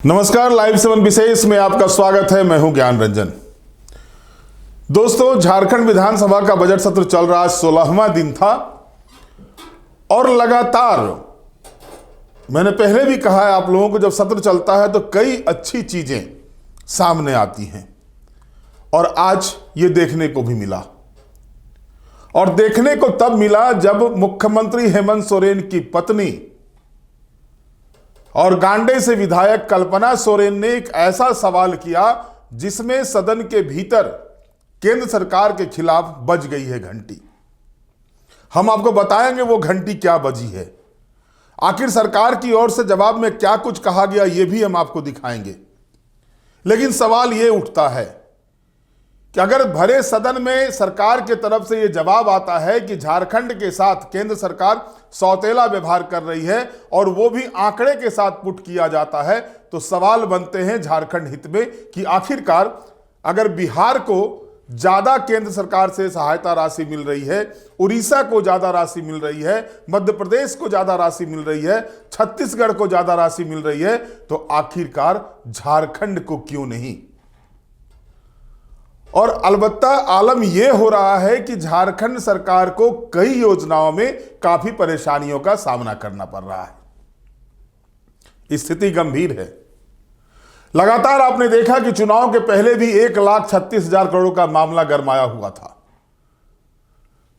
नमस्कार, लाइव 7 विशेष में आपका स्वागत है। मैं हूं ज्ञान रंजन। दोस्तों, झारखंड विधानसभा का बजट सत्र चल रहा, 16वां दिन था और लगातार मैंने पहले भी कहा है आप लोगों को, जब सत्र चलता है तो कई अच्छी चीजें सामने आती हैं और आज ये देखने को भी मिला। और देखने को तब मिला जब मुख्यमंत्री हेमंत सोरेन की पत्नी और गांडे से विधायक कल्पना सोरेन ने एक ऐसा सवाल किया जिसमें सदन के भीतर केंद्र सरकार के खिलाफ बज गई है घंटी। हम आपको बताएंगे वो घंटी क्या बजी है, आखिर सरकार की ओर से जवाब में क्या कुछ कहा गया ये भी हम आपको दिखाएंगे। लेकिन सवाल ये उठता है कि अगर भरे सदन में सरकार के तरफ से ये जवाब आता है कि झारखंड के साथ केंद्र सरकार सौतेला व्यवहार कर रही है और वो भी आंकड़े के साथ पुट किया जाता है, तो सवाल बनते हैं झारखंड हित में कि आखिरकार अगर बिहार को ज्यादा केंद्र सरकार से सहायता राशि मिल रही है, उड़ीसा को ज्यादा राशि मिल रही है, मध्य प्रदेश को ज्यादा राशि मिल रही है, छत्तीसगढ़ को ज्यादा राशि मिल रही है, तो आखिरकार झारखंड को क्यों नहीं। और अलबत्ता आलम यह हो रहा है कि झारखंड सरकार को कई योजनाओं में काफी परेशानियों का सामना करना पड़ रहा है। स्थिति गंभीर है। लगातार आपने देखा कि चुनाव के पहले भी 1,36,000 करोड़ का मामला गरमाया हुआ था।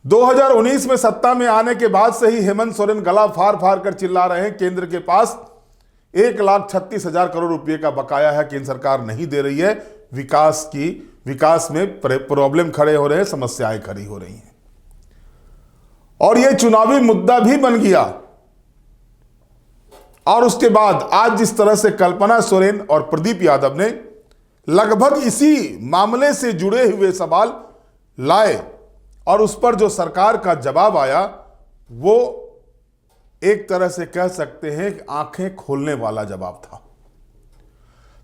2019 में सत्ता में आने के बाद से ही हेमंत सोरेन गला फाड़ फाड़ कर चिल्ला रहे हैं केंद्र के पास 1,36,000 करोड़ रुपए का बकाया है, केंद्र सरकार नहीं दे रही है, विकास में प्रॉब्लम खड़े हो रहे हैं, समस्याएं खड़ी हो रही हैं। और यह चुनावी मुद्दा भी बन गया। और उसके बाद आज जिस तरह से कल्पना सोरेन और प्रदीप यादव ने लगभग इसी मामले से जुड़े हुए सवाल लाए और उस पर जो सरकार का जवाब आया वो एक तरह से कह सकते हैं कि आंखें खोलने वाला जवाब था।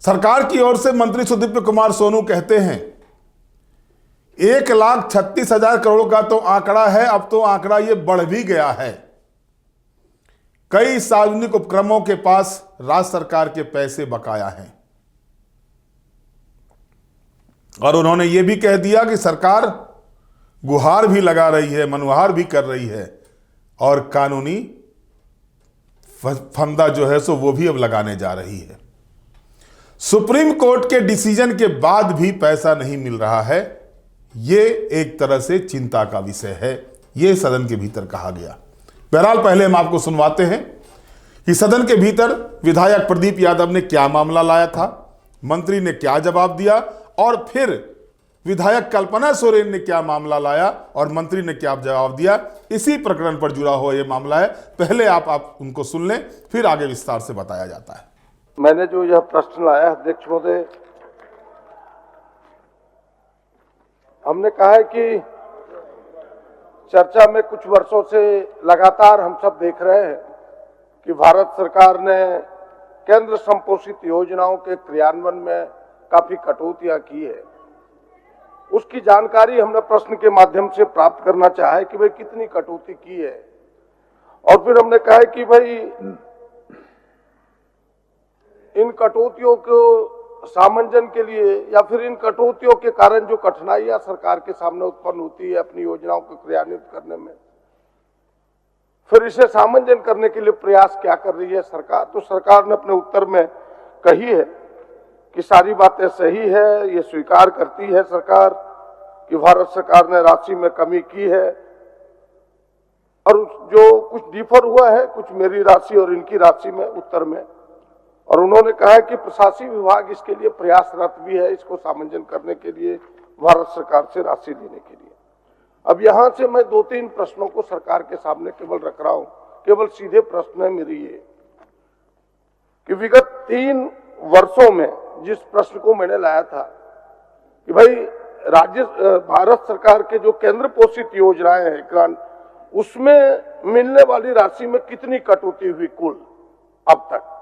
सरकार की ओर से मंत्री सुदीप्त कुमार सोनू कहते हैं 1,36,000 करोड़ का तो आंकड़ा है, अब तो आंकड़ा ये बढ़ भी गया है। कई सार्वजनिक उपक्रमों के पास राज्य सरकार के पैसे बकाया हैं। और उन्होंने ये भी कह दिया कि सरकार गुहार भी लगा रही है, मनुहार भी कर रही है और कानूनी फंदा जो है सो वो भी अब लगाने जा रही है। सुप्रीम कोर्ट के डिसीजन के बाद भी पैसा नहीं मिल रहा है, ये एक तरह से चिंता का विषय है, ये सदन के भीतर कहा गया। बहरहाल पहले हम आपको सुनवाते हैं कि सदन के भीतर विधायक प्रदीप यादव ने क्या मामला लाया था, मंत्री ने क्या जवाब दिया और फिर विधायक कल्पना सोरेन ने क्या मामला लाया और मंत्री ने क्या जवाब दिया। इसी प्रकरण पर जुड़ा हुआ यह मामला है। पहले आप उनको सुन लें, फिर आगे विस्तार से बताया जाता है। मैंने जो यह प्रश्न लाया अध्यक्ष महोदय, हमने कहा है कि चर्चा में कुछ वर्षों से लगातार हम सब देख रहे हैं कि भारत सरकार ने केंद्र संपोषित योजनाओं के क्रियान्वयन में काफी कटौतियां की है। उसकी जानकारी हमने प्रश्न के माध्यम से प्राप्त करना चाहा है कि भाई कितनी कटौती की है। और फिर हमने कहा है कि भाई इन कटौतियों को सामंजन के लिए या फिर इन कटौतियों के कारण जो कठिनाइयां सरकार के सामने उत्पन्न होती है अपनी योजनाओं को क्रियान्वित करने में, फिर इसे सामंजन करने के लिए प्रयास क्या कर रही है सरकार। तो सरकार ने अपने उत्तर में कही है कि सारी बातें सही है, ये स्वीकार करती है सरकार कि भारत सरकार ने राशि में कमी की है और जो कुछ डिफर हुआ है कुछ मेरी राशि और इनकी राशि में उत्तर में। और उन्होंने कहा है कि प्रशासनिक विभाग इसके लिए प्रयासरत भी है, इसको सामंजन करने के लिए भारत सरकार से राशि देने के लिए। अब यहां से मैं 2-3 प्रश्नों को सरकार के सामने केवल रख रहा हूं, केवल सीधे प्रश्न है मेरी ये कि विगत 3 वर्षों में जिस प्रश्न को मैंने लाया था कि भाई भारत सरकार के जो केंद्र पोषित योजनाएं हैं ग्रांट, उसमें मिलने वाली राशि में कितनी कटौती हुई कुल अब तक,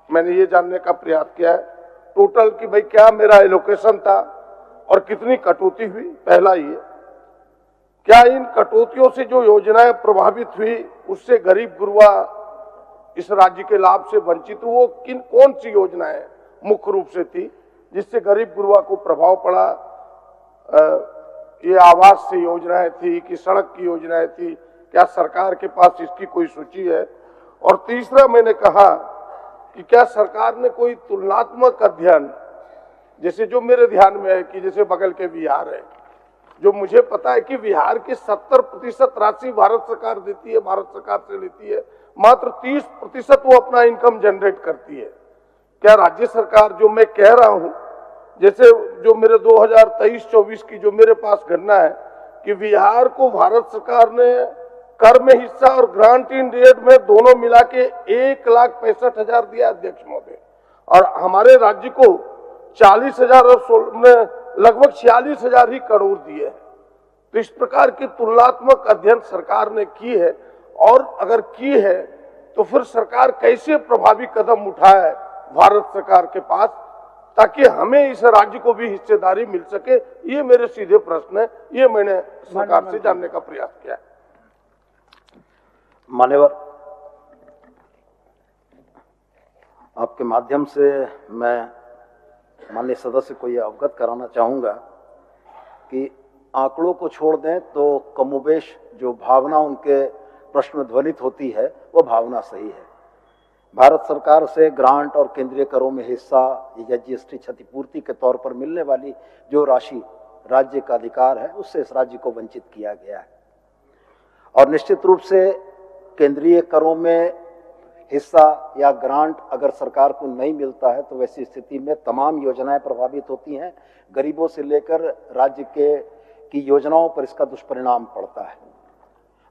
मैंने ये जानने का प्रयास किया है टोटल कि भाई क्या मेरा एलोकेशन था और कितनी कटौती हुई। पहला ये, क्या इन कटौतियों से जो योजनाएं प्रभावित हुई उससे गरीब गुरबा इस राज्य के लाभ से वंचित, वो कौन सी योजनाएं मुख्य रूप से थी, जिससे गरीब गुरबा को प्रभाव पड़ा। ये आवास से योजनाएं थी कि सड़क की योजनाएं थी, क्या सरकार के पास इसकी कोई सूची है? और तीसरा मैंने कहा कि क्या सरकार ने कोई तुलनात्मक अध्ययन, जैसे जो मेरे ध्यान में है कि जैसे बगल के बिहार है, जो मुझे पता है कि बिहार की 70% राशि भारत सरकार देती है, भारत सरकार से लेती है, मात्र 30% वो अपना इनकम जनरेट करती है। क्या राज्य सरकार, जो मैं कह रहा हूं, जैसे जो मेरे 2023-24 की जो मेरे पास गणना है कि बिहार को भारत सरकार ने कर में हिस्सा और ग्रांट इन एड में दोनों मिला के 1,65,000 दिया अध्यक्ष महोदय, और हमारे राज्य को 40,000 और लगभग 46,000 ही करोड़ दिए हैं। तो इस प्रकार की तुलनात्मक अध्ययन सरकार ने की है, और अगर की है तो फिर सरकार कैसे प्रभावी कदम उठाए भारत सरकार के पास, ताकि हमें इस राज्य को भी हिस्सेदारी मिल सके। ये मेरे सीधे प्रश्न है, ये मैंने सरकार से जानने का प्रयास किया है। मान्यवर, आपके माध्यम से मैं माननीय सदस्य को यह अवगत कराना चाहूंगा कि आंकड़ों को छोड़ दें तो कमोबेश जो भावना उनके प्रश्न में ध्वनित होती है वो भावना सही है। भारत सरकार से ग्रांट और केंद्रीय करों में हिस्सा या जीएसटी क्षतिपूर्ति के तौर पर मिलने वाली जो राशि राज्य का अधिकार है, उससे इस राज्य को वंचित किया गया है। और निश्चित रूप से केंद्रीय करों में हिस्सा या ग्रांट अगर सरकार को नहीं मिलता है तो वैसी स्थिति में तमाम योजनाएं प्रभावित होती हैं। गरीबों से लेकर राज्य की योजनाओं पर इसका दुष्परिणाम पड़ता है।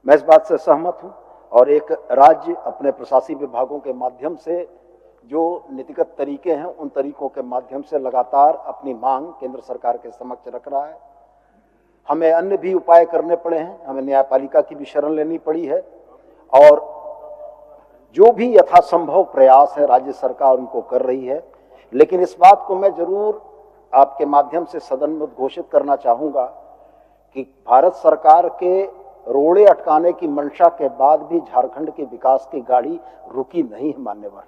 मैं इस बात से सहमत हूं, और एक राज्य अपने प्रशासनिक विभागों के माध्यम से जो नीतिगत तरीके हैं, उन तरीकों के माध्यम से लगातार अपनी मांग केंद्र सरकार के समक्ष रख रहा है। हमें अन्य भी उपाय करने पड़े हैं, हमें न्यायपालिका की भी शरण लेनी पड़ी है, और जो भी यथासंभव प्रयास है राज्य सरकार उनको कर रही है। लेकिन इस बात को मैं जरूर आपके माध्यम से सदन में उद्घोषित करना चाहूंगा कि भारत सरकार के रोड़े अटकाने की मंशा के बाद भी झारखंड के विकास की गाड़ी रुकी नहीं है। मान्यवर,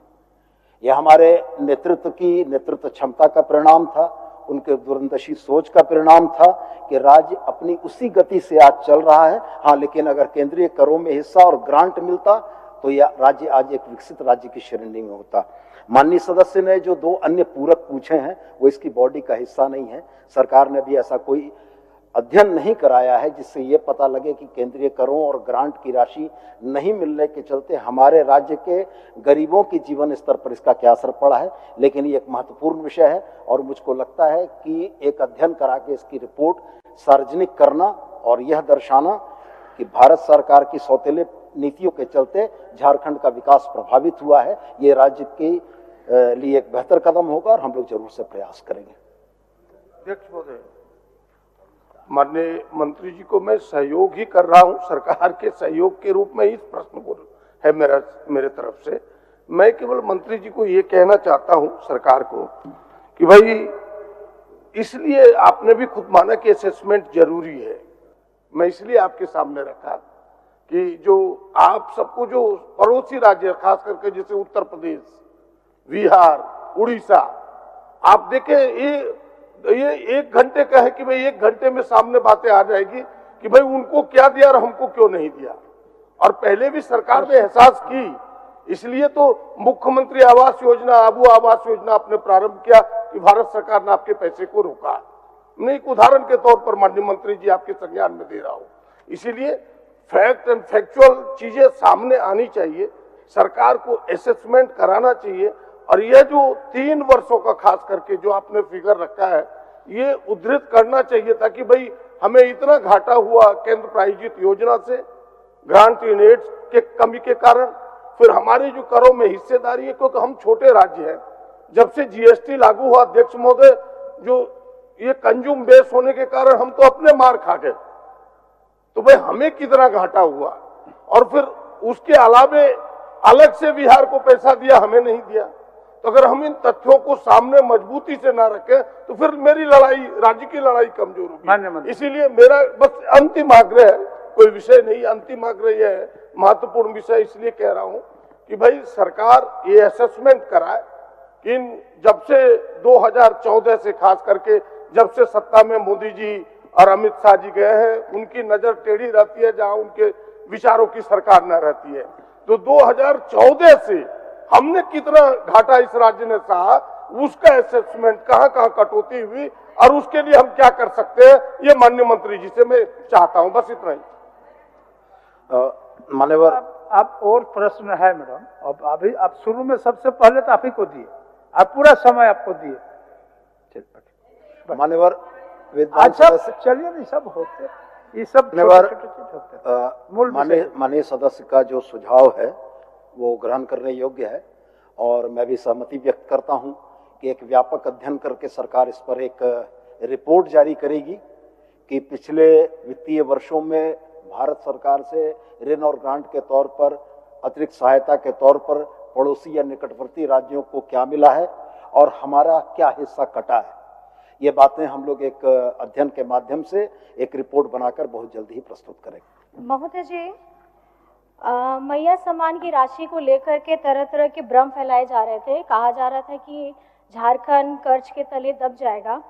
यह हमारे नेतृत्व क्षमता का परिणाम था, उनके दूरंदेशी सोच का परिणाम था कि राज्य अपनी उसी गति से आज चल रहा है। हाँ, लेकिन अगर केंद्रीय करों में हिस्सा और ग्रांट मिलता तो यह राज्य आज एक विकसित राज्य की श्रेणी में होता। माननीय सदस्य ने जो दो अन्य पूरक पूछे हैं वो इसकी बॉडी का हिस्सा नहीं है। सरकार ने भी ऐसा कोई अध्ययन नहीं कराया है जिससे ये पता लगे कि केंद्रीय करों और ग्रांट की राशि नहीं मिलने के चलते हमारे राज्य के गरीबों के जीवन स्तर पर इसका क्या असर पड़ा है। लेकिन ये एक महत्वपूर्ण विषय है, और मुझको लगता है कि एक अध्ययन करा के इसकी रिपोर्ट सार्वजनिक करना और यह दर्शाना कि भारत सरकार की सौतेले नीतियों के चलते झारखंड का विकास प्रभावित हुआ है, ये राज्य के लिए एक बेहतर कदम होगा, और हम लोग जरूर से प्रयास करेंगे। अध्यक्ष महोदय, माननीय मंत्री जी को मैं सहयोग ही कर रहा हूं, सरकार के सहयोग के रूप में इस प्रश्न को है मेरे तरफ से। मैं केवल मंत्री जी को ये कहना चाहता हूं सरकार को कि भाई, इसलिए आपने भी खुद माना कि असेसमेंट जरूरी है। मैं इसलिए आपके सामने रखा कि जो आप सबको जो पड़ोसी राज्य, खास करके जैसे उत्तर प्रदेश, बिहार, उड़ीसा, आप देखें ये 1 घंटे का है कि भाई 1 घंटे में सामने बातें आ जाएगी कि भाई उनको क्या दिया और हमको क्यों नहीं दिया। और पहले भी सरकार ने एहसास की, इसलिए तो मुख्यमंत्री आवास योजना, आबू आवास योजना आपने प्रारंभ किया कि भारत सरकार ने आपके पैसे को रोका। मैं एक उदाहरण के तौर पर माननीय मंत्री जी आपके संज्ञान में दे रहा हूं। इसीलिए फैक्ट एंड फैक्चुअल चीजें सामने आनी चाहिए, सरकार को असेसमेंट कराना चाहिए। और यह जो 3 वर्षों का खास करके जो आपने फिगर रखा है, ये उद्धृत करना चाहिए, ताकि भाई हमें इतना घाटा हुआ केंद्र प्रायोजित योजना से, ग्रांट इन एड के कमी के कारण, फिर हमारी जो करों में हिस्सेदारी है, क्योंकि हम छोटे राज्य हैं। जब से जीएसटी लागू हुआ अध्यक्ष महोदय, जो ये कंज्यूम बेस होने के कारण हम तो अपने मार खा गए, तो भाई हमें कितना घाटा हुआ। और फिर उसके अलावे अलग से बिहार को पैसा दिया, हमें नहीं दिया। तो अगर हम इन तथ्यों को सामने मजबूती से ना रखें तो फिर मेरी लड़ाई, राज्य की लड़ाई कमजोर होगी। इसीलिए मेरा बस अंतिम आग्रह है, कोई विषय नहीं, अंतिम आग्रह यह है, महत्वपूर्ण विषय इसलिए कह रहा हूं कि भाई सरकार ये असेसमेंट कराए जब से 2014 से खास करके जब से सत्ता में मोदी जी और अमित शाह जी गए हैं, उनकी नजर टेढ़ी रहती है जहां उनके विचारों की सरकार न रहती है। तो 2014 से हमने कितना घाटा इस राज्य ने सहा, उसका असेसमेंट कहां कटौती हुई और उसके लिए हम क्या कर सकते हैं, ये माननीय मंत्री जी से मैं चाहता हूं। बस इतना ही। मान्यवर, आप और प्रश्न है मैडम? अब अभी आप शुरू में सबसे पहले तो आप ही को दिए, आप पूरा समय आपको दिए। मान्यवर अच्छा चलिए, नहीं सब होते, ये सब छोटे-छोटे चीज होते हैं। माननीय सदस्य का जो सुझाव है वो ग्रहण करने योग्य है और मैं भी सहमति व्यक्त करता हूं कि एक व्यापक अध्ययन करके सरकार इस पर एक रिपोर्ट जारी करेगी कि पिछले वित्तीय वर्षों में भारत सरकार से ऋण और ग्रांट के तौर पर, अतिरिक्त सहायता के तौर पर पड़ोसी या निकटवर्ती राज्यों को क्या मिला है और हमारा क्या हिस्सा कटा है। ये बातें हम लोग एक अध्ययन के माध्यम से एक रिपोर्ट बनाकर बहुत जल्दी ही प्रस्तुत करेंगे। महोदय जी, मैया सम्मान की राशि को लेकर के तरह तरह के भ्रम फैलाए जा रहे थे। कहा जा रहा था कि झारखंड कर्ज के तले दब जाएगा।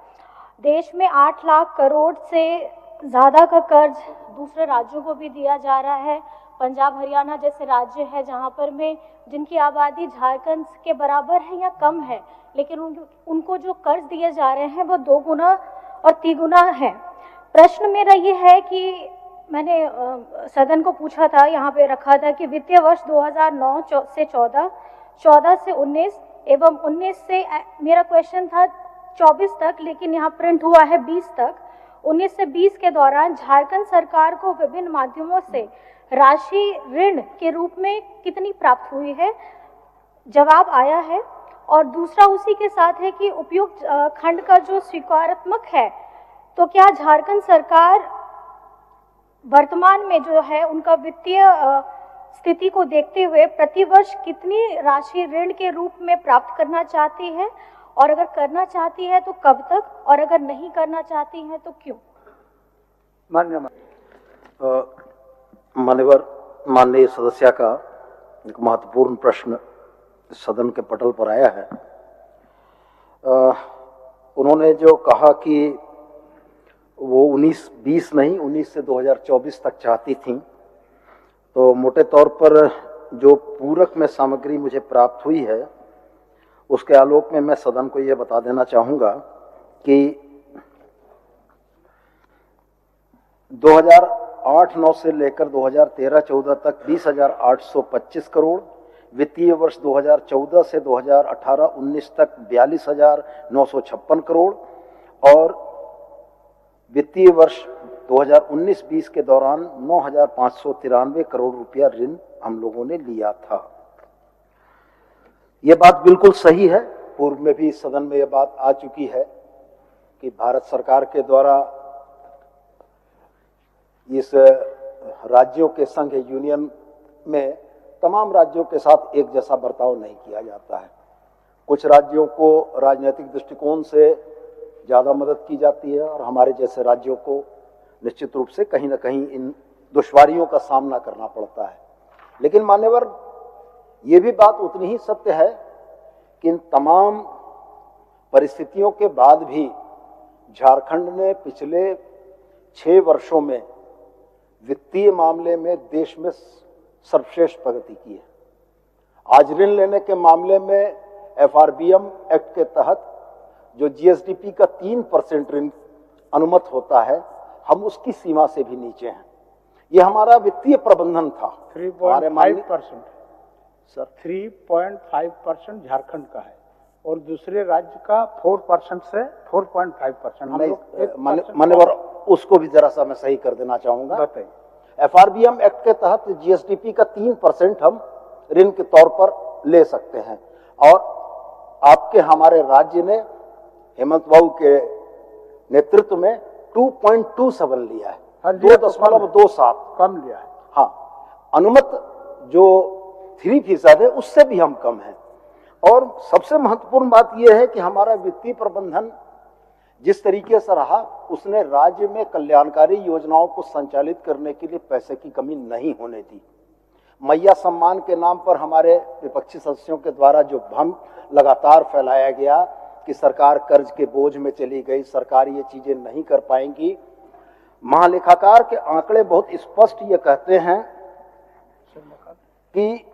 देश में 8 लाख करोड़ से ज़्यादा का कर्ज दूसरे राज्यों को भी दिया जा रहा है। पंजाब हरियाणा जैसे राज्य है जहां पर में जिनकी आबादी झारखंड के बराबर है या कम है, लेकिन उनको जो कर्ज दिए जा रहे हैं वो 2 गुना और 3 गुना है। प्रश्न मेरा ये है कि मैंने सदन को पूछा था, यहाँ पे रखा था कि वित्तीय वर्ष 2009 से 14, 14 से 19 एवं 19 से मेरा क्वेश्चन था 24 तक, लेकिन यहाँ प्रिंट हुआ है 20 तक। 19 से 20 के दौरान झारखंड सरकार को विभिन्न माध्यमों से राशि ऋण के रूप में कितनी प्राप्त हुई है? जवाब आया है। और दूसरा उसी के साथ है कि उपयुक्त खंड का जो स्वीकारात्मक है, तो क्या झारखंड सरकार वर्तमान में जो है उनका वित्तीय स्थिति को देखते हुए प्रतिवर्ष कितनी राशि ऋण के रूप में प्राप्त करना चाहती है, और अगर करना चाहती है तो कब तक, और अगर नहीं करना चाहती है तो क्यों? माननीय सदस्य का एक महत्वपूर्ण प्रश्न सदन के पटल पर आया है। उन्होंने जो कहा कि वो 19-20 नहीं 19 से 2024 तक चाहती थी, तो मोटे तौर पर जो पूरक में सामग्री मुझे प्राप्त हुई है उसके आलोक में मैं सदन को ये बता देना चाहूँगा कि 2008-9 से लेकर 2013-14 तक 20,825 करोड़, वित्तीय वर्ष 2014 से 2018-19 तक 42,956 करोड़ और वित्तीय वर्ष 2019-20 के दौरान 9,593 करोड़ रुपया ऋण हम लोगों ने लिया था। ये बात बिल्कुल सही है। पूर्व में भी सदन में ये बात आ चुकी है कि भारत सरकार के द्वारा इस राज्यों के संघ यूनियन में तमाम राज्यों के साथ एक जैसा बर्ताव नहीं किया जाता है। कुछ राज्यों को राजनीतिक दृष्टिकोण से ज़्यादा मदद की जाती है और हमारे जैसे राज्यों को निश्चित रूप से कहीं ना कहीं इन दुश्वारियों का सामना करना पड़ता है। लेकिन मान्यवर, ये भी बात उतनी ही सत्य है कि इन तमाम परिस्थितियों के बाद भी झारखंड ने पिछले 6 वर्षों में वित्तीय मामले में देश में सर्वश्रेष्ठ प्रगति की है। आज ऋण लेने के मामले में FRBM एक्ट के तहत जो GSDP का 3% ऋण अनुमत होता है, हम उसकी सीमा से भी नीचे हैं। ये हमारा वित्तीय प्रबंधन था। 3.5% सर, 3.5% झारखंड का है और दूसरे राज्य का 4% से 4.5%। मान्यवर, उसको भी जरा सा मैं सही कर देना चाहूंगा। बताइए। FRBM एक्ट के तहत GSDP का 3% हम ऋण के तौर पर ले सकते हैं और आपके हमारे राज्य ने हेमंत बाबू के नेतृत्व में 2.27 लिया है, 2.27 कम लिया है। हाँ, अनुमत जो 3% है उससे भी हम कम हैं। और सबसे महत्वपूर्ण बात यह है कि हमारा वित्तीय प्रबंधन जिस तरीके से रहा, उसने राज्य में कल्याणकारी योजनाओं को संचालित करने के लिए पैसे की कमी नहीं होने दी। मैया सम्मान के नाम पर हमारे विपक्षी सदस्यों के द्वारा जो भ्रम लगातार फैलाया गया कि सरकार कर्ज के बोझ में चली गई, सरकार ये चीजें नहीं कर पाएंगी। महालेखाकार के आंकड़े बहुत स्पष्ट ये कहते हैं कि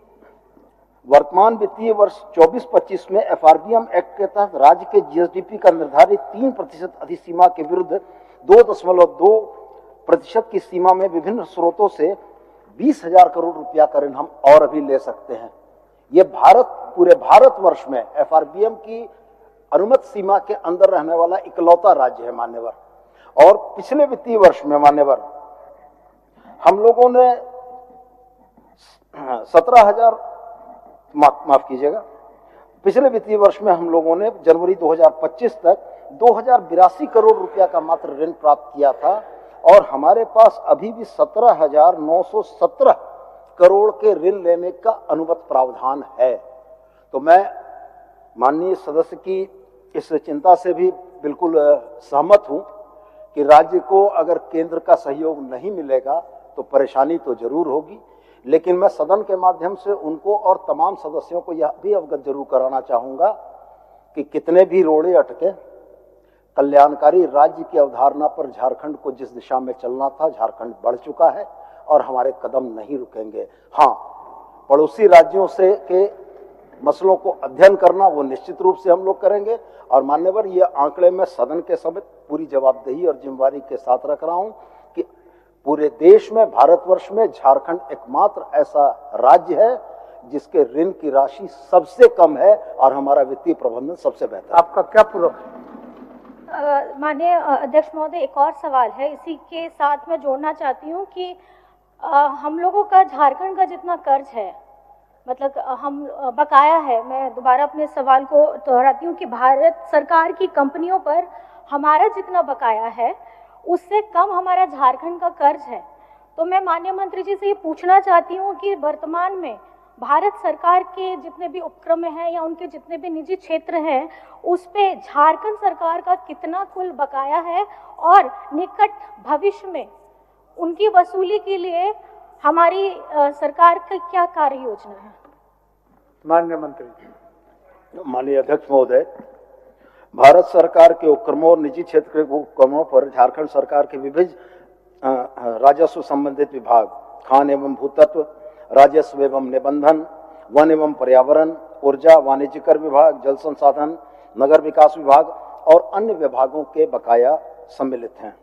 वर्तमान वित्तीय वर्ष 24-25 में एफआरबीएम एक्ट के तहत राज्य के जीएसडीपी का निर्धारित 3% अधिसीमा के विरुद्ध 2.2% की सीमा में विभिन्न स्रोतों से 20,000 करोड़ रुपया का ऋण हम और अभी ले सकते हैं। ये पूरे भारतवर्ष में एफआरबीएम की अनुमत सीमा के अंदर रहने वाला इकलौता राज्य है मान्यवर। और पिछले वित्तीय वर्ष में मान्यवर हम लोगों ने 17,000 माफ कीजिएगा, पिछले वित्तीय वर्ष में हम लोगों ने जनवरी 2025 तक 2,082 करोड़ रुपया का मात्र ऋण प्राप्त किया था और हमारे पास अभी भी 17,917 करोड़ के ऋण लेने का अनुमत प्रावधान है। तो मैं माननीय सदस्य की इस चिंता से भी बिल्कुल सहमत हूं कि राज्य को अगर केंद्र का सहयोग नहीं मिलेगा तो परेशानी तो जरूर होगी, लेकिन मैं सदन के माध्यम से उनको और तमाम सदस्यों को यह भी अवगत जरूर कराना चाहूंगा कि कितने भी रोड़े अटके, कल्याणकारी राज्य की अवधारणा पर झारखंड को जिस दिशा में चलना था झारखंड बढ़ चुका है और हमारे कदम नहीं रुकेंगे। हाँ, पड़ोसी राज्यों से के मसलों को अध्ययन करना वो निश्चित रूप से हम लोग करेंगे। और मान्यवर, ये आंकड़े में सदन के समेत पूरी जवाबदेही और जिम्मेवारी के साथ रख रहा हूं कि पूरे देश में, भारतवर्ष में झारखंड एकमात्र ऐसा राज्य है जिसके ऋण की राशि सबसे कम है और हमारा वित्तीय प्रबंधन सबसे बेहतर। आपका क्या पूरक? माननीय अध्यक्ष महोदय, एक और सवाल है, इसी के साथ मैं जोड़ना चाहती हूँ कि हम लोगों का झारखंड का जितना कर्ज है, मतलब हम बकाया है, मैं दोबारा अपने सवाल को दोहराती हूँ कि भारत सरकार की कंपनियों पर हमारा जितना बकाया है उससे कम हमारा झारखंड का कर्ज है। तो मैं माननीय मंत्री जी से ये पूछना चाहती हूँ कि वर्तमान में भारत सरकार के जितने भी उपक्रम हैं या उनके जितने भी निजी क्षेत्र हैं उस पे झारखंड सरकार का कितना कुल बकाया है और निकट भविष्य में उनकी वसूली के लिए हमारी सरकार की क्या कार्य योजना है? माननीय मंत्री जी। माननीय अध्यक्ष महोदय, भारत सरकार के उपक्रमों और निजी क्षेत्र के उपक्रमों पर झारखंड सरकार के विभिन्न राजस्व संबंधित विभाग, खान एवं भूतत्व, राजस्व एवं निबंधन, वन एवं पर्यावरण, ऊर्जा, वाणिज्य कर विभाग, जल संसाधन, नगर विकास विभाग और अन्य विभागों के बकाया सम्मिलित हैं।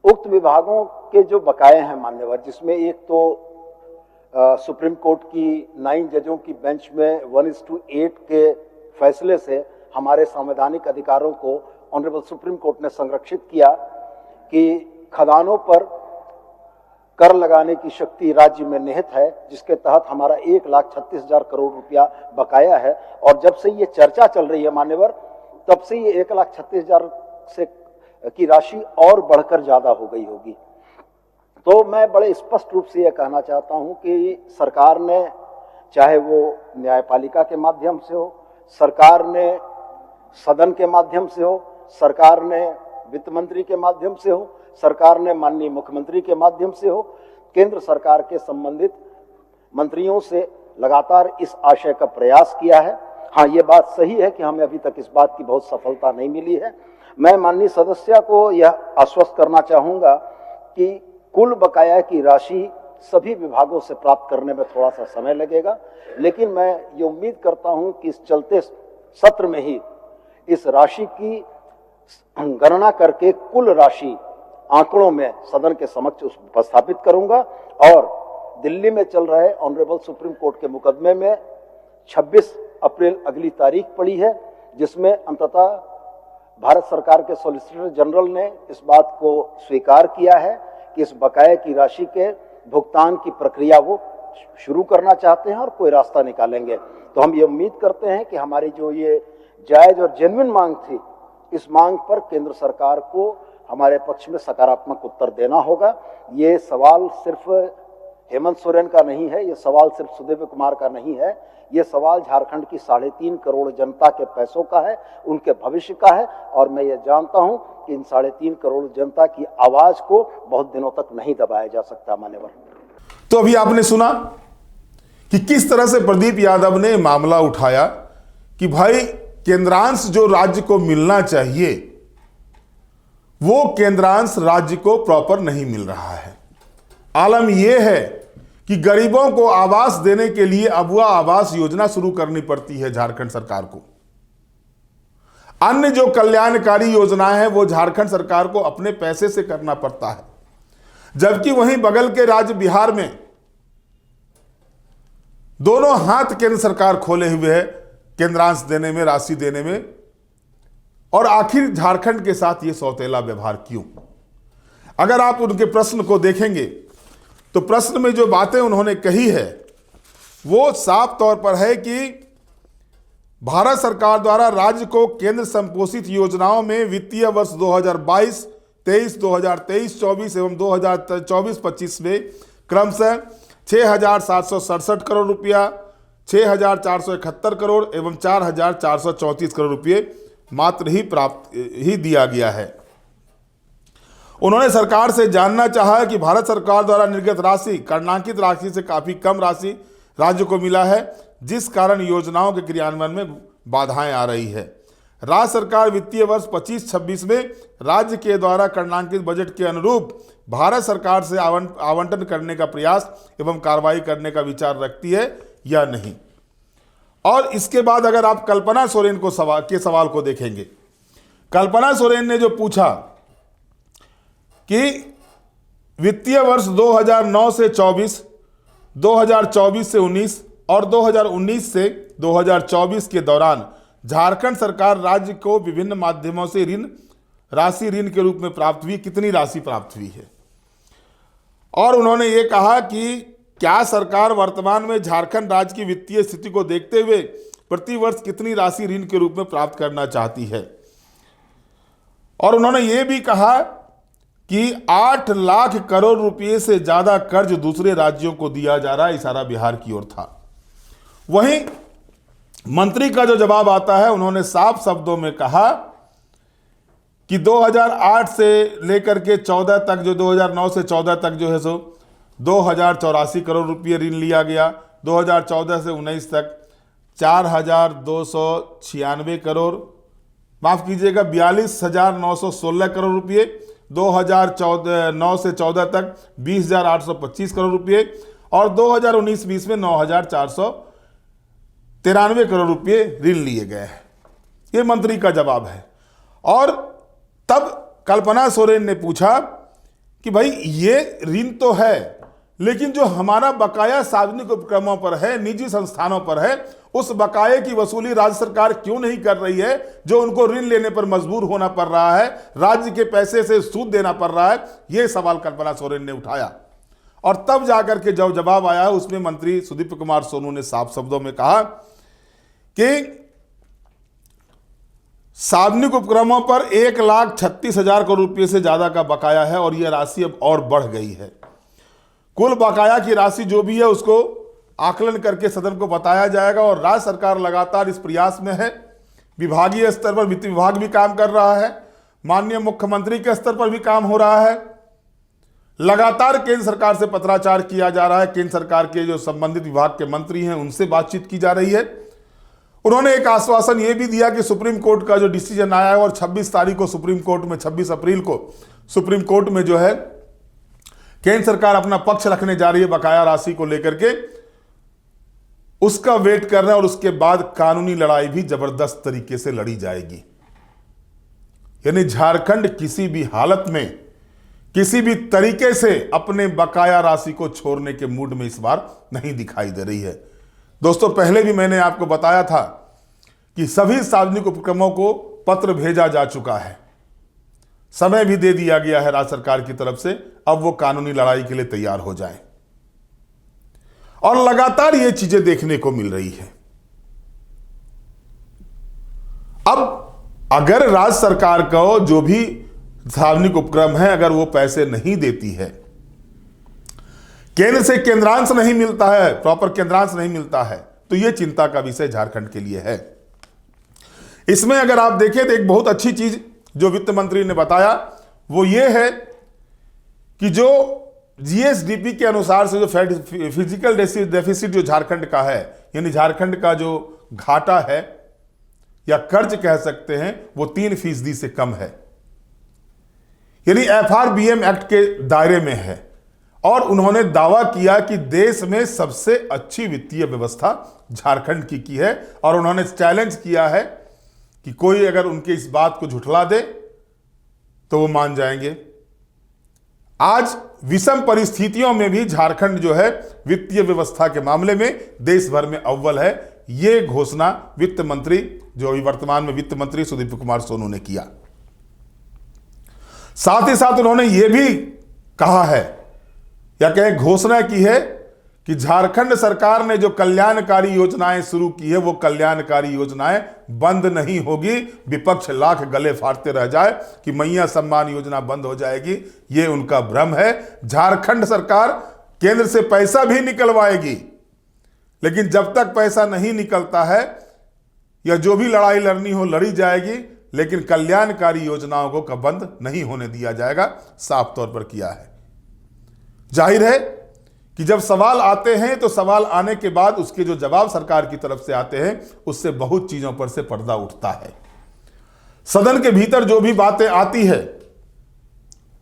उक्त विभागों के जो बकाये हैं मान्यवर, जिसमें एक तो सुप्रीम कोर्ट की 9 जजों की बेंच में 1:8 के फैसले से हमारे संवैधानिक अधिकारों को ऑनरेबल सुप्रीम कोर्ट ने संरक्षित किया कि खदानों पर कर लगाने की शक्ति राज्य में निहित है, जिसके तहत हमारा 1,36,000 करोड़ रुपया बकाया है। और जब से ये चर्चा चल रही है मान्यवर, तब से ये 1,36,000 से की राशि और बढ़कर ज्यादा हो गई होगी। तो मैं बड़े स्पष्ट रूप से यह कहना चाहता हूं कि सरकार ने, चाहे वो न्यायपालिका के माध्यम से हो, सरकार ने सदन के माध्यम से हो, सरकार ने वित्त मंत्री के माध्यम से हो, सरकार ने माननीय मुख्यमंत्री के माध्यम से हो, केंद्र सरकार के संबंधित मंत्रियों से लगातार इस आशय का प्रयास किया है। हाँ, ये बात सही है कि हमें अभी तक इस बात की बहुत सफलता नहीं मिली है। मैं माननीय सदस्य को यह आश्वस्त करना चाहूंगा कि कुल बकाया की राशि सभी विभागों से प्राप्त करने में थोड़ा सा समय लगेगा, लेकिन मैं ये उम्मीद करता हूं कि इस चलते सत्र में ही इस राशि की गणना करके कुल राशि आंकड़ों में सदन के समक्ष उपस्थापित करूंगा। और दिल्ली में चल रहे ऑनरेबल सुप्रीम कोर्ट के मुकदमे में 26 अप्रैल अगली तारीख पड़ी है, जिसमें अंततः भारत सरकार के सॉलिसिटर जनरल ने इस बात को स्वीकार किया है कि इस बकाये की राशि के भुगतान की प्रक्रिया वो शुरू करना चाहते हैं और कोई रास्ता निकालेंगे। तो हम ये उम्मीद करते हैं कि हमारी जो ये जायज और जेन्युइन मांग थी, इस मांग पर केंद्र सरकार को हमारे पक्ष में सकारात्मक उत्तर देना होगा। ये सवाल सिर्फ हेमंत सोरेन का नहीं है, ये सवाल सिर्फ सुदेव कुमार का नहीं है, ये सवाल झारखंड की 3.5 करोड़ जनता के पैसों का है, उनके भविष्य का है। और मैं ये जानता हूं कि इन 3.5 करोड़ जनता की आवाज को बहुत दिनों तक नहीं दबाया जा सकता। मान्यवर, तो अभी आपने सुना कि किस तरह से प्रदीप यादव ने मामला उठाया कि भाई केंद्रांश जो राज्य को मिलना चाहिए वो केंद्रांश राज्य को प्रॉपर नहीं मिल रहा है। आलम यह है कि गरीबों को आवास देने के लिए अबुआ आवास योजना शुरू करनी पड़ती है झारखंड सरकार को। अन्य जो कल्याणकारी योजनाएं हैं वो झारखंड सरकार को अपने पैसे से करना पड़ता है, जबकि वहीं बगल के राज्य बिहार में दोनों हाथ केंद्र सरकार खोले हुए है केंद्रांश देने में, राशि देने में। और आखिर झारखंड के साथ ये सौतेला व्यवहार क्यों? अगर आप उनके प्रश्न को देखेंगे तो प्रश्न में जो बातें उन्होंने कही है वो साफ तौर पर है कि भारत सरकार द्वारा राज्य को केंद्र संपोषित योजनाओं में वित्तीय वर्ष 2022-23, 2023-24 एवं 2024-25 में क्रमशः 6,767 करोड़ रुपया, 6,471 करोड़ एवं 4,434 करोड़ रुपये मात्र ही दिया गया है। उन्होंने सरकार से जानना चाहा कि भारत सरकार द्वारा निर्गत राशि कर्णांकित राशि से काफी कम राशि राज्य को मिला है, जिस कारण योजनाओं के क्रियान्वयन में बाधाएं आ रही है। राज्य सरकार वित्तीय वर्ष 25-26 में राज्य के द्वारा कर्णांकित बजट के अनुरूप भारत सरकार से आवंटन करने का प्रयास एवं कार्रवाई करने का विचार रखती है या नहीं। और इसके बाद अगर आप कल्पना सोरेन को सवाल को देखेंगे, कल्पना सोरेन ने जो पूछा कि वित्तीय वर्ष 2009 से 24, 2024 से 19 और 2019 से 2024 के दौरान झारखंड सरकार राज्य को विभिन्न माध्यमों से राशि ऋण के रूप में प्राप्त हुई, कितनी राशि प्राप्त हुई है। और उन्होंने ये कहा कि क्या सरकार वर्तमान में झारखंड राज्य की वित्तीय स्थिति को देखते हुए प्रति वर्ष कितनी राशि ऋण के रूप में प्राप्त करना चाहती है। और उन्होंने ये भी कहा कि 8 लाख करोड़ रुपए से ज्यादा कर्ज दूसरे राज्यों को दिया जा रहा है, इशारा बिहार की ओर था। वहीं मंत्री का जो जवाब आता है, उन्होंने साफ शब्दों में कहा कि 2008 से लेकर के 14 तक, जो 2009 से 14 तक जो है सो 2,084 करोड़ रुपये ऋण लिया गया। 2014 से 19 तक 4,296 करोड़, माफ कीजिएगा 42,916 करोड़ रुपये। 2009 से 14 तक 20,825 करोड़ रुपये और 2019-20 में 9,493 करोड़ रुपये ऋण लिए गए हैं। ये मंत्री का जवाब है। और तब कल्पना सोरेन ने पूछा कि भाई ये ऋण तो है, लेकिन जो हमारा बकाया सार्वजनिक उपक्रमों पर है, निजी संस्थानों पर है, उस बकाये की वसूली राज्य सरकार क्यों नहीं कर रही है, जो उनको ऋण लेने पर मजबूर होना पड़ रहा है, राज्य के पैसे से सूद देना पड़ रहा है। यह सवाल कल्पना सोरेन ने उठाया। और तब जाकर के जो जवाब आया उसमें मंत्री सुदीप्त कुमार सोनू ने साफ शब्दों में कहा कि सार्वजनिक उपक्रमों पर 1,36,000 करोड़ रुपये से ज्यादा का बकाया है और यह राशि अब और बढ़ गई है। कुल बकाया की राशि जो भी है उसको आकलन करके सदन को बताया जाएगा। और राज्य सरकार लगातार इस प्रयास में है। विभागीय स्तर पर वित्त विभाग भी काम कर रहा है, माननीय मुख्यमंत्री के स्तर पर भी काम हो रहा है। लगातार केंद्र सरकार से पत्राचार किया जा रहा है। केंद्र सरकार के जो संबंधित विभाग के मंत्री हैं उनसे बातचीत की जा रही है। उन्होंने एक आश्वासन यह भी दिया कि सुप्रीम कोर्ट का जो डिसीजन आया है और 26 तारीख को सुप्रीम कोर्ट में, 26 अप्रैल को सुप्रीम कोर्ट में जो है केंद्र सरकार अपना पक्ष रखने जा रही है बकाया राशि को लेकर के, उसका वेट कर रहे हैं। और उसके बाद कानूनी लड़ाई भी जबरदस्त तरीके से लड़ी जाएगी। यानी झारखंड किसी भी हालत में, किसी भी तरीके से अपने बकाया राशि को छोड़ने के मूड में इस बार नहीं दिखाई दे रही है। दोस्तों, पहले भी मैंने आपको बताया था कि सभी सार्वजनिक उपक्रमों को पत्र भेजा जा चुका है, समय भी दे दिया गया है राज्य सरकार की तरफ से। अब वो कानूनी लड़ाई के लिए तैयार हो जाएं। और लगातार ये चीजें देखने को मिल रही है। अब अगर राज्य सरकार को जो भी सार्वजनिक उपक्रम है, अगर वो पैसे नहीं देती है, केंद्र से केंद्रांश नहीं मिलता है, प्रॉपर केंद्रांश नहीं मिलता है, तो यह चिंता का विषय झारखंड के लिए है। इसमें अगर आप देखें तो एक बहुत अच्छी चीज जो वित्त मंत्री ने बताया वो ये है कि जो जीएसडीपी के अनुसार से जो फिजिकल डेफिसिट जो झारखंड का है, यानी झारखंड का जो घाटा है या कर्ज कह सकते हैं, वो 3% से कम है, यानी एफआरबीएम एक्ट के दायरे में है। और उन्होंने दावा किया कि देश में सबसे अच्छी वित्तीय व्यवस्था झारखंड की है, और उन्होंने चैलेंज किया है कि कोई अगर उनके इस बात को झुठला दे तो वो मान जाएंगे। आज विषम परिस्थितियों में भी झारखंड जो है वित्तीय व्यवस्था के मामले में देश भर में अव्वल है। ये घोषणा वित्त मंत्री, जो अभी वर्तमान में वित्त मंत्री सुदीप कुमार सोनू ने किया। साथ ही साथ उन्होंने ये भी कहा है या कहीं घोषणा की है कि झारखंड सरकार ने जो कल्याणकारी योजनाएं शुरू की है, वो कल्याणकारी योजनाएं बंद नहीं होगी। विपक्ष लाख गले फाड़ते रह जाए कि मैया सम्मान योजना बंद हो जाएगी, ये उनका भ्रम है। झारखंड सरकार केंद्र से पैसा भी निकलवाएगी, लेकिन जब तक पैसा नहीं निकलता है या जो भी लड़ाई लड़नी हो लड़ी जाएगी, लेकिन कल्याणकारी योजनाओं को बंद नहीं होने दिया जाएगा, साफ तौर पर किया है। जाहिर है कि जब सवाल आते हैं तो सवाल आने के बाद उसके जो जवाब सरकार की तरफ से आते हैं, उससे बहुत चीजों पर से पर्दा उठता है। सदन के भीतर जो भी बातें आती है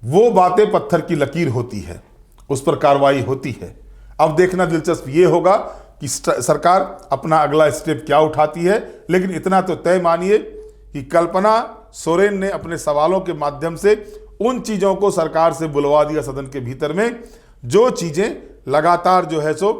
वो बातें पत्थर की लकीर होती है, उस पर कार्रवाई होती है। अब देखना दिलचस्प ये होगा कि सरकार अपना अगला स्टेप क्या उठाती है। लेकिन इतना तो तय मानिए कि कल्पना सोरेन ने अपने सवालों के माध्यम से उन चीजों को सरकार से बुलवा दिया सदन के भीतर में, जो चीजें लगातार जो है सो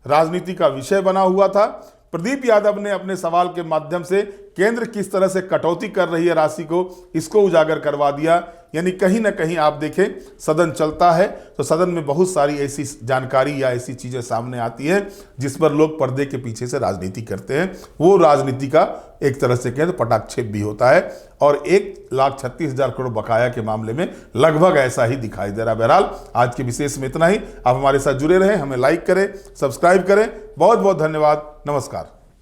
राजनीति का विषय बना हुआ था। प्रदीप यादव ने अपने सवाल के माध्यम से केंद्र किस तरह से कटौती कर रही है राशि को, इसको उजागर करवा दिया। यानी कहीं ना कहीं आप देखें, सदन चलता है तो सदन में बहुत सारी ऐसी जानकारी या ऐसी चीजें सामने आती है जिस पर लोग पर्दे के पीछे से राजनीति करते हैं। वो राजनीति का एक तरह से कहें तो पटाक्षेप भी होता है, और 1,36,000 करोड़ बकाया के मामले में लगभग ऐसा ही दिखाई दे रहा है। बहरहाल आज के विशेष में इतना ही। आप हमारे साथ जुड़े रहें, हमें लाइक करें, सब्सक्राइब करें। बहुत बहुत धन्यवाद। नमस्कार।